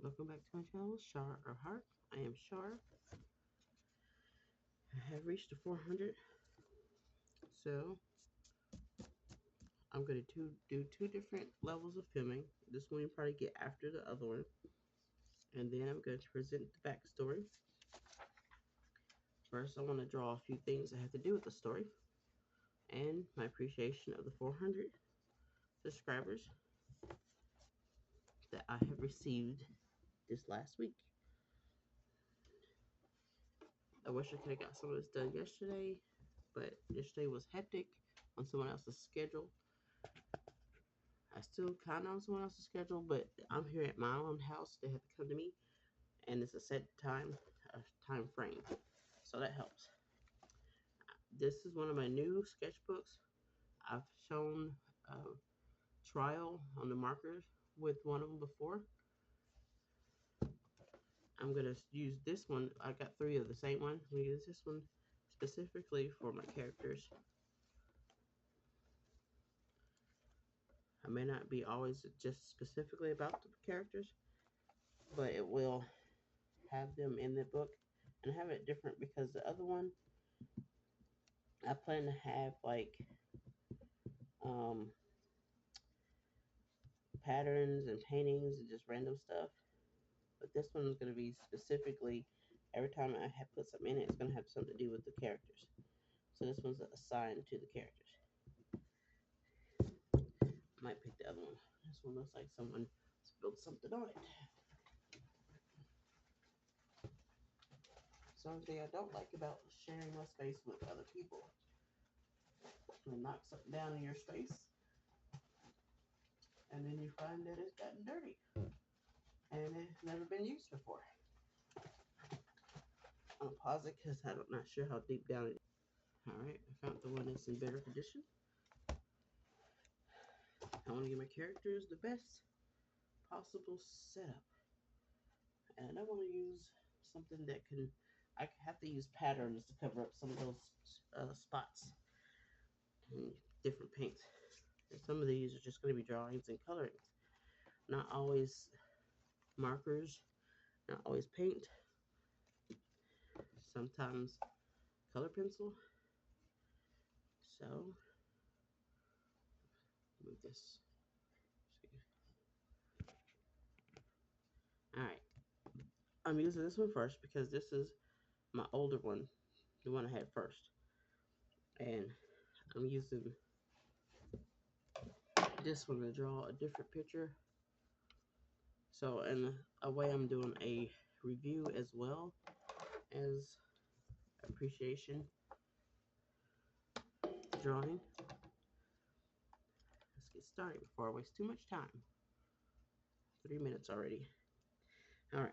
Welcome back to my channel, Shar or Heart. I am Shar. I have reached the 400, so I'm going to do two different levels of filming. This one you probably get after the other one, and then I'm going to present the backstory. First, I want to draw a few things that have to do with the story and my appreciation of the 400 subscribers that I have received this last week. I wish I could have got some of this done yesterday, but yesterday was hectic on someone else's schedule. I still kind of on someone else's schedule, but I'm here at my own house. They have to come to me, and it's a set time frame, so that helps. This is one of my new sketchbooks. I've shown trial on the markers with one of them before. I'm gonna use this one. I got three of the same one. I'm gonna use this one specifically for my characters. I may not be always just specifically about the characters, but it will have them in the book, and have it different because the other one I plan to have like um, patterns and paintings and just random stuff. But this one is going to be specifically, every time I have put something in it, it's going to have something to do with the characters. So this one's assigned to the characters. Might pick the other one. This one looks like someone spilled something on it. Something I don't like about sharing my space with other people. You'll knock something down in your space, and then you find that it's gotten dirty, and it's never been used before. I'm gonna pause it because I'm not sure how deep down it is. Alright, I found the one that's in better condition. I want to give my characters the best possible setup. And I want to use something that can, I have to use patterns to cover up some of those spots and different paints. And some of these are just going to be drawings and colorings. Not always markers, not always paint. Sometimes color pencil. So, move this. Alright, I'm using this one first because this is my older one, the one I had first. And I'm using this one to draw a different picture. So, in a way, I'm doing a review as well as appreciation drawing. Let's get started before I waste too much time. 3 minutes already. Alright.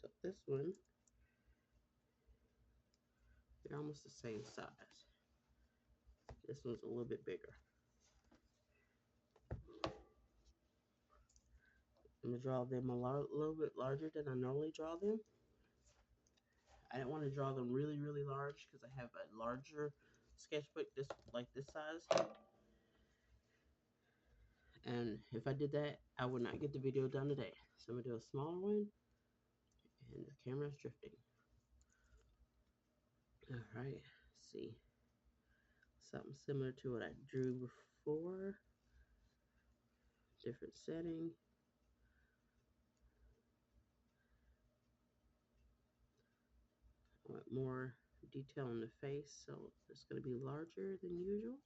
So this one, they're almost the same size. This one's a little bit bigger. I'm going to draw them a little bit larger than I normally draw them. I didn't want to draw them really, really large because I have a larger sketchbook like this size. And if I did that, I would not get the video done today. So I'm going to do a smaller one. And the camera's drifting. Alright, let's see. Something similar to what I drew before. Different setting. I want more detail in the face, so it's going to be larger than usual.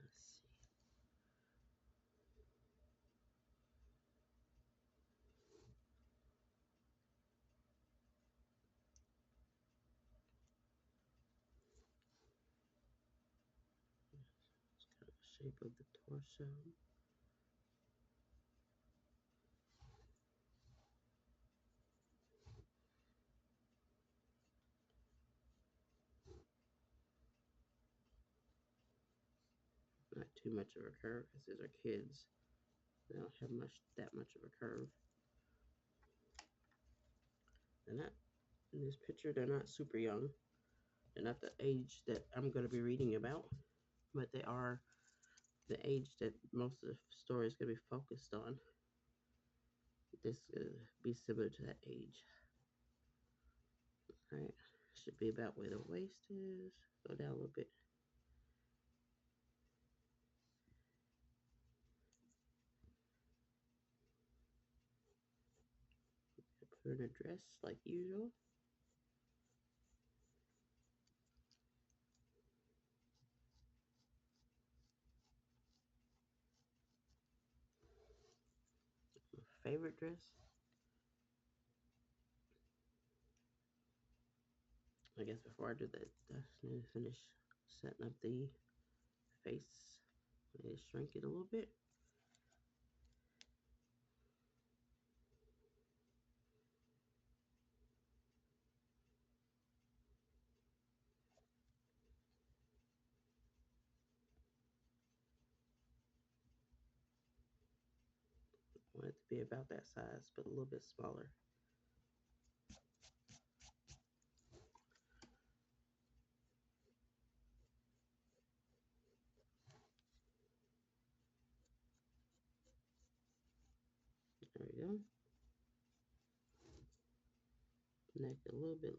Let's see. It's kind of the shape of the torso. Not too much of a curve because these are kids. They don't have that much of a curve. They're not in this picture. They're not super young. They're not the age that I'm going to be reading about, but they are the age that most of the story is going to be focused on. This be similar to that age. All right, should be about where the waist is. Go down a little bit. Put in a dress like usual. My favorite dress. I guess before I do that, I need to finish setting up the face. I need to shrink it a little bit. I want it to be about that size, but a little bit smaller. There we go. Neck a little bit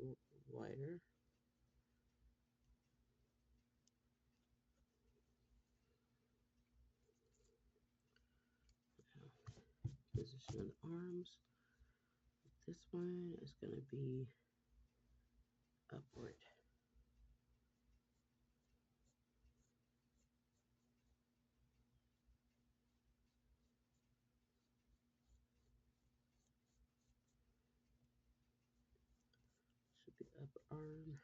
wider. Position of the arms. This one is going to be upward. Should be upper arm.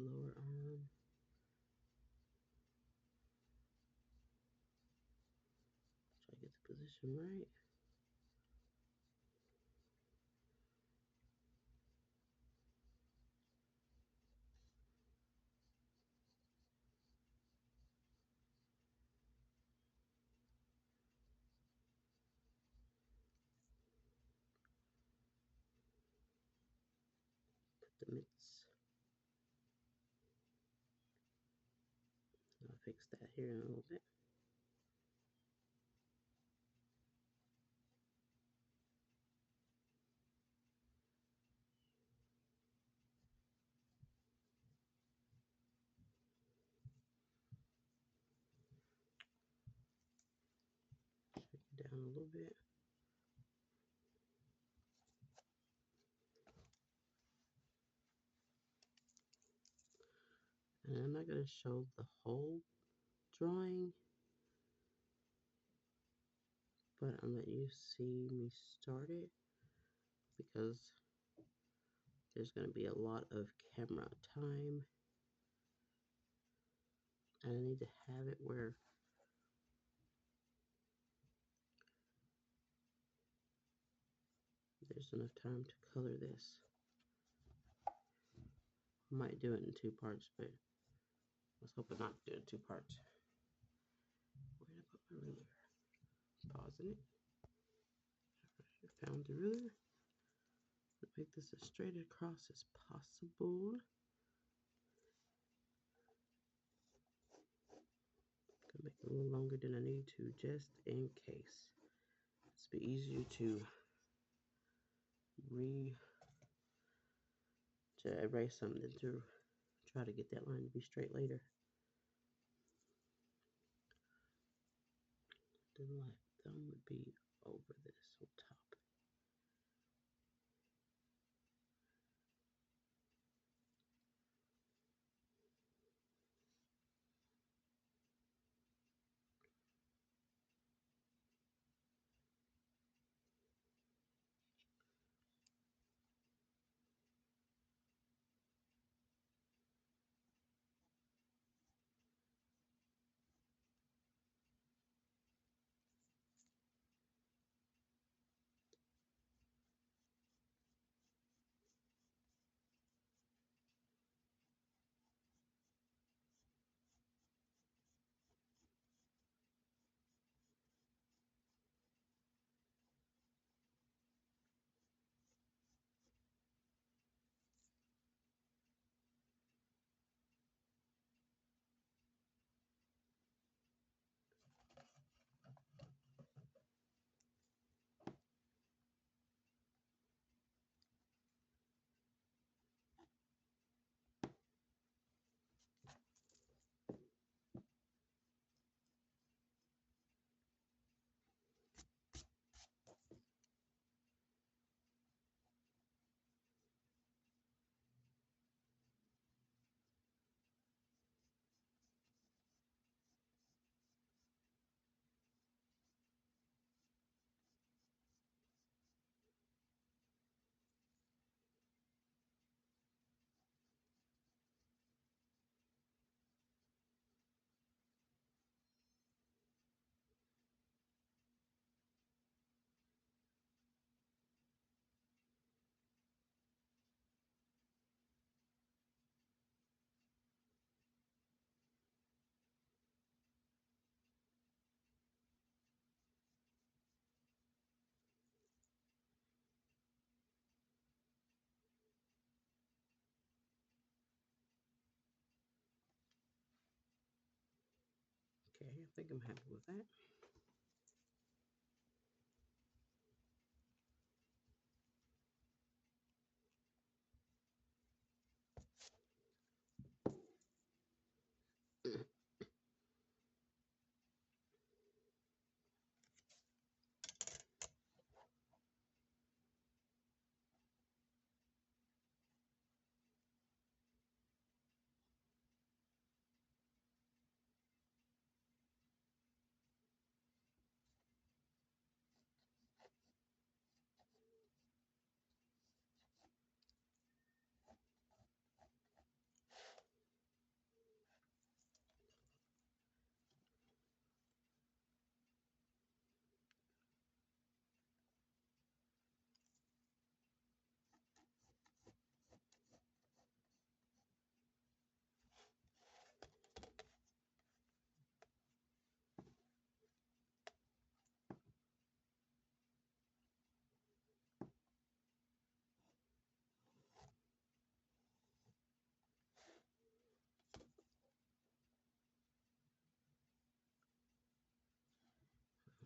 Lower arm. Try to get the position right. Put the mitts. I'll fix that here in a little bit. Shake it down a little bit. And I'm not going to show the whole drawing, but I'm letting you see me start it because there's going to be a lot of camera time. And I need to have it where there's enough time to color this. I might do it in 2 parts, but I was hoping not to do it in 2 parts. Where did I put my ruler? Pausing it. Found the ruler. Make this as straight across as possible. Gonna make it a little longer than I need to, just in case. It's be easier to erase something than to try to get that line to be straight later. The left thumb would be over this on top. think I'm happy with that.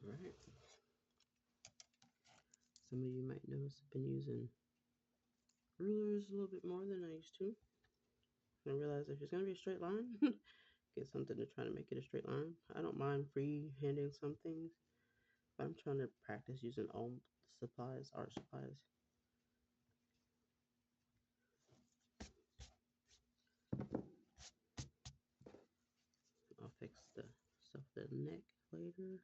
All right. Some of you might notice I've been using rulers a little bit more than I used to. I realized if it's going to be a straight line, get something to try to make it a straight line. I don't mind free-handing some things, but I'm trying to practice using old supplies, art supplies. I'll fix the stuff the neck later.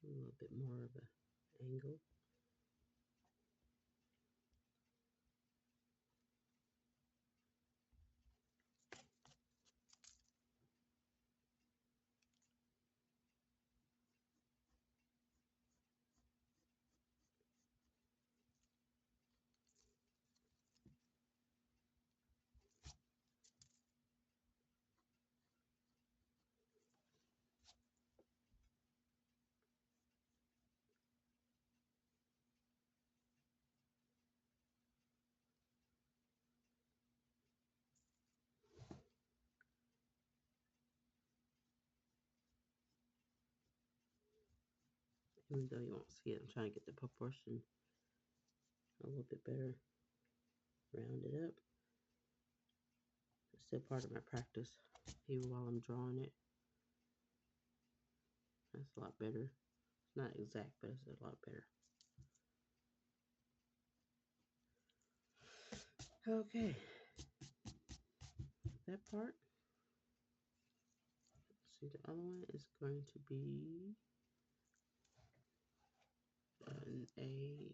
A little bit more of an angle. Even though you won't see it, I'm trying to get the proportion a little bit better, round it up. It's still part of my practice, even while I'm drawing it. That's a lot better. It's not exact, but it's a lot better. Okay, that part. Let's see, the other one is going to be an A.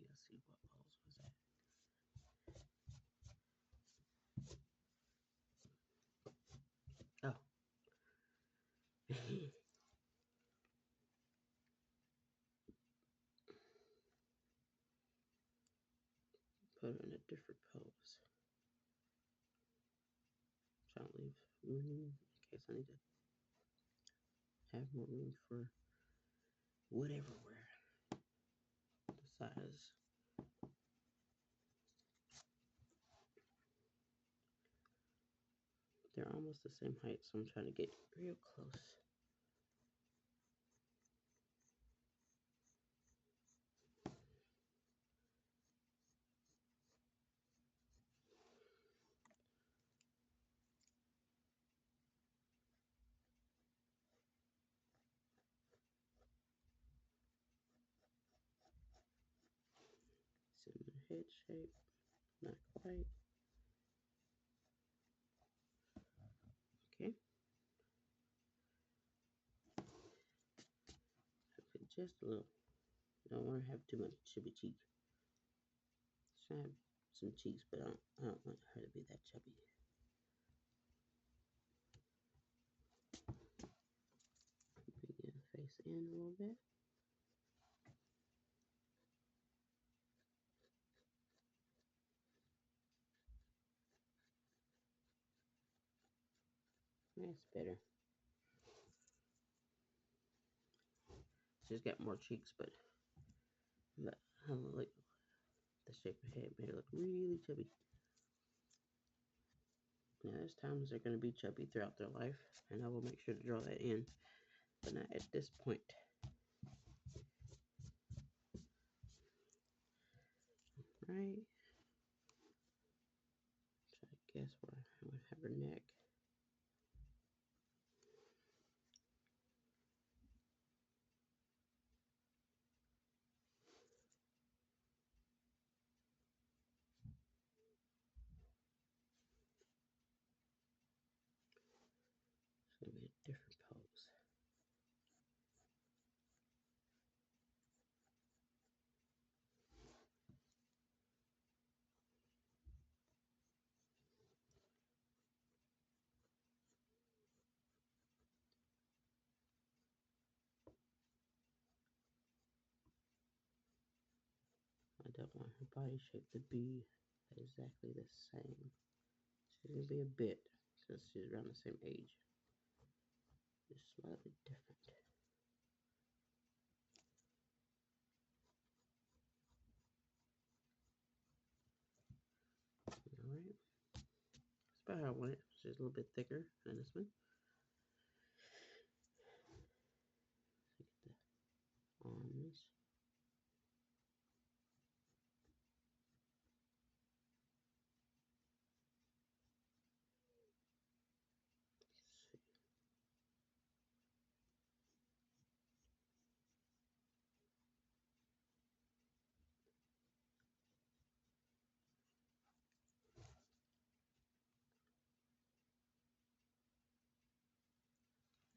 Let's see, what pose was that? Oh. Put it in a different pose. Trying to leave room in case I need to have more room for whatever we're the size. They're almost the same height, so I'm trying to get real close. Similar head shape, not quite. Okay. Just a little. Don't want to have too much chubby cheek. Should have some cheeks, but I don't want her to be that chubby. Bring your face in a little bit. That's better. She's got more cheeks, but I like the shape of her head made her look really chubby. Now, there's times they're going to be chubby throughout their life, and I will make sure to draw that in, but not at this point. Right. Try to guess where I would have her neck. It's going to be a different pose. I don't want her body shape to be exactly the same. She's going to be a bit, since she's around the same age. Just slightly different. Alright. That's about how I want it. She's a little bit thicker than this one. Look at the arms.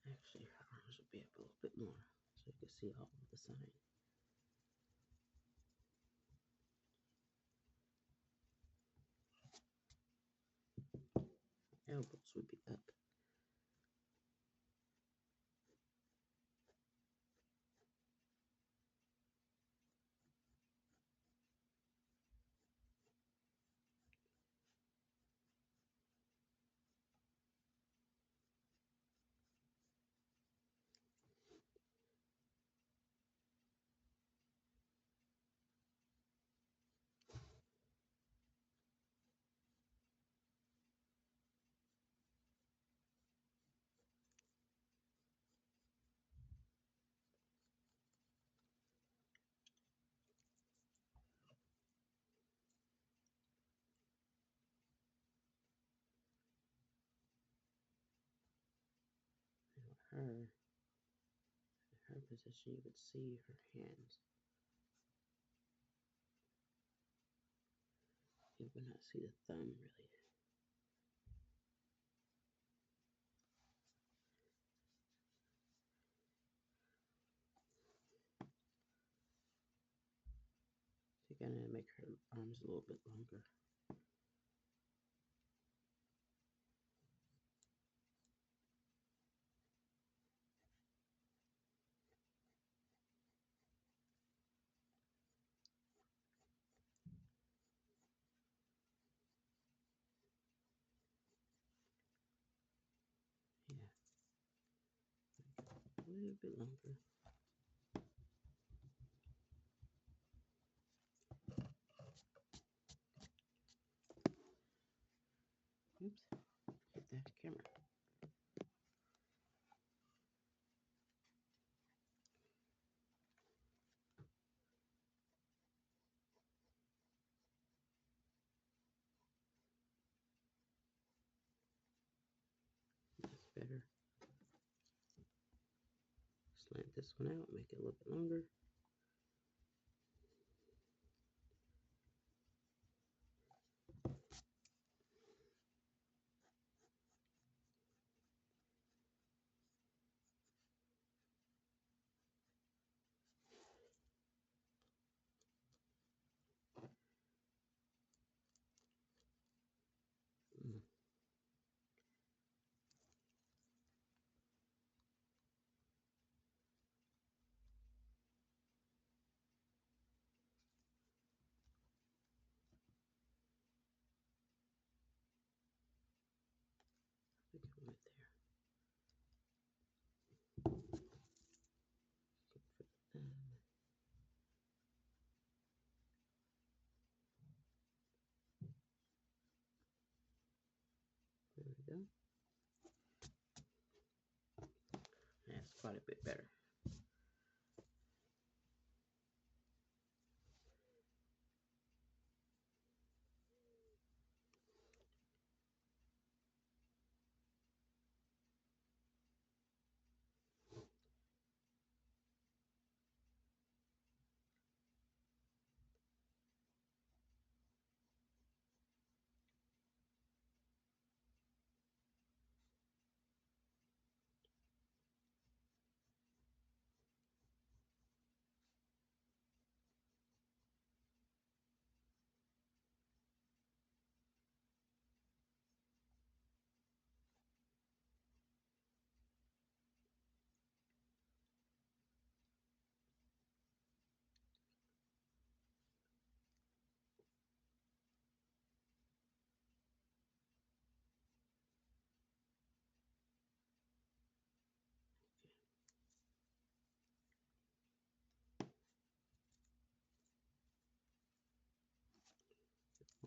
Actually, her arms will be up a little bit more, so you can see all of the sign. Elbows would be up. And her position, you would see her hands. You would not see the thumb really. So you're gonna make her arms a little bit longer. Yeah, a little bit longer. Oops, hit that camera. That's better. Slant this one out, make it a little bit longer. There we go. That's quite a bit better.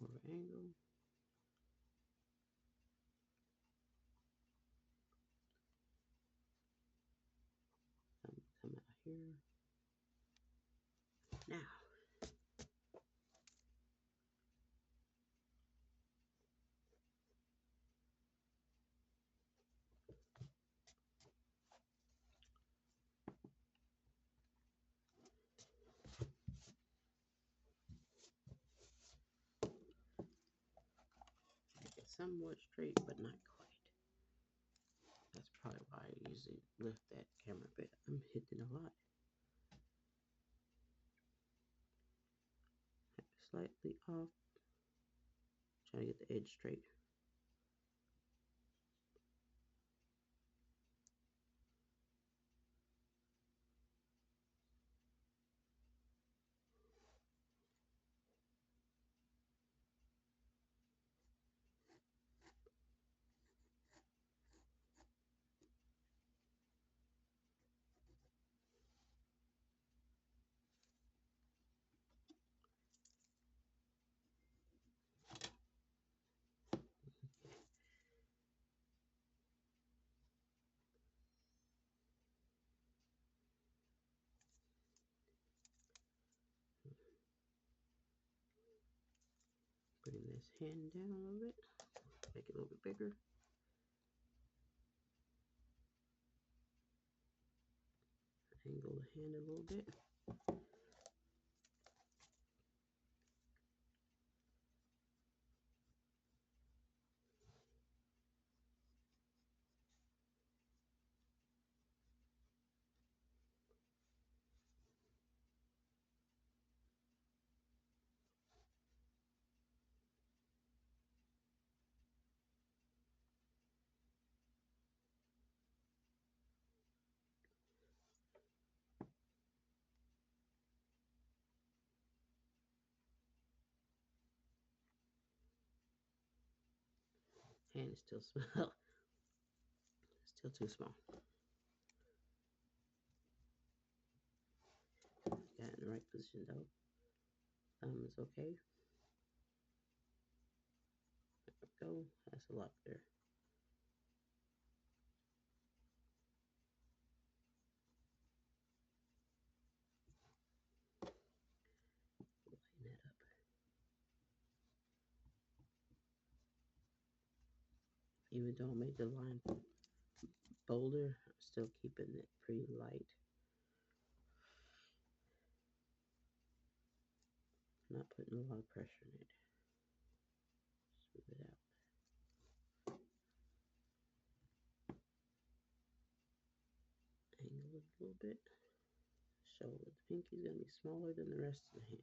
More of an angle. Come out here. Now, make it somewhat straight, but not quite. That's probably why I usually lift that camera a bit. I'm hitting a lot. Slightly off. Trying to get the edge straight. Bring this hand down a little bit. Make it a little bit bigger. Angle the hand a little bit. Hand is still small. Still too small. Got it in the right position though. Thumb is okay. There we go. That's a lot better. Lighten that up. Even though I made the line bolder, I'm still keeping it pretty light. Not putting a lot of pressure in it. Smooth it out. Angle it a little bit. Show that the pinky is going to be smaller than the rest of the hand.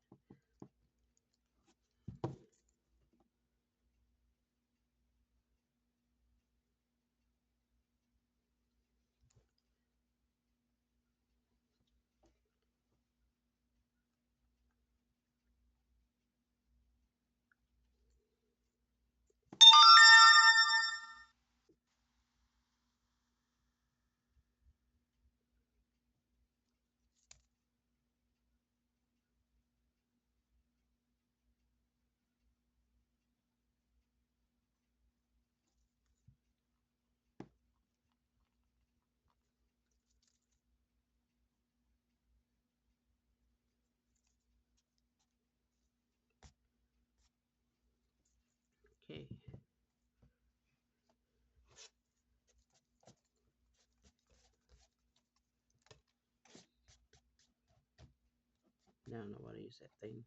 Now I know why to use that thing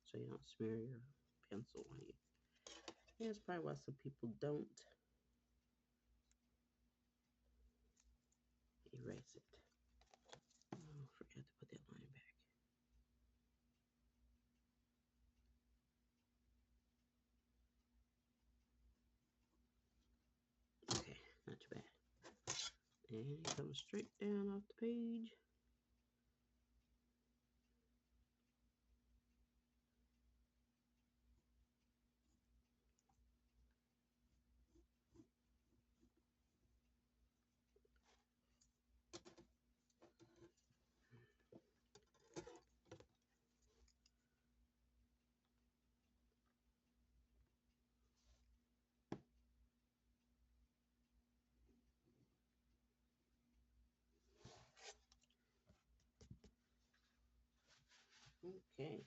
so you don't smear your pencil on you. Yeah, that's probably why some people don't erase it. Oh, I forgot to put that line back. Okay, not too bad. And it comes straight down off the page. Okay,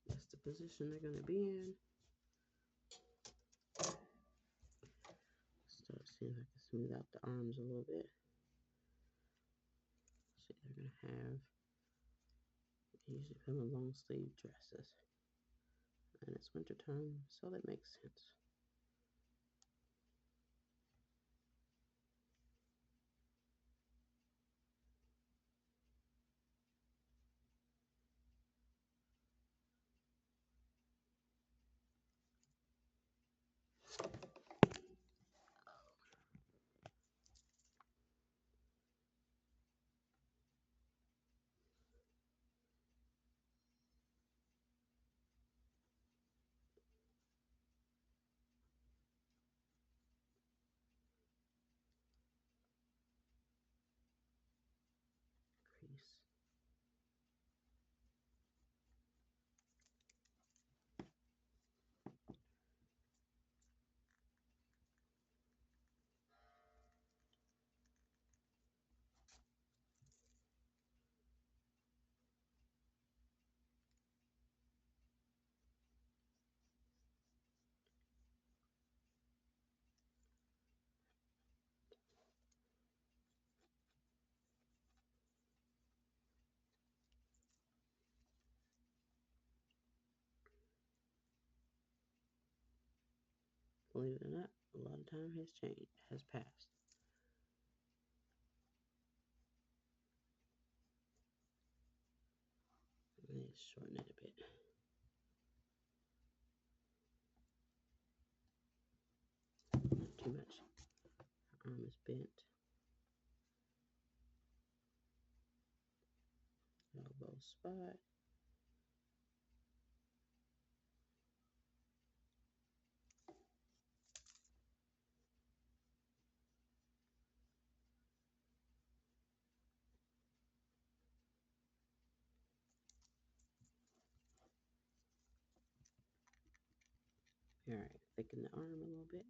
that's the position they're going to be in. Start seeing if I can smooth out the arms a little bit. See, they're going to have, they usually put them in long sleeve dresses. And it's winter time, so that makes sense. Crease. Believe it or not, a lot of time has changed, has passed. Let's shorten it a bit. Not too much. Her arm is bent. Elbow spot. All right, thicken the arm a little bit.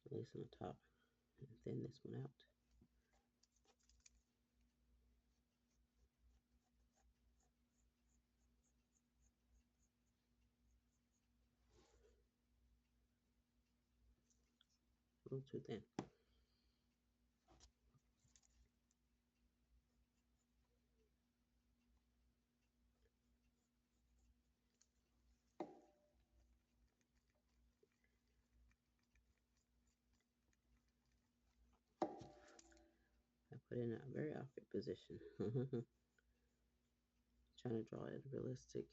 At least on the top. And thin this one out. A little too thin. I put it in a very awkward position. Trying to draw it realistic.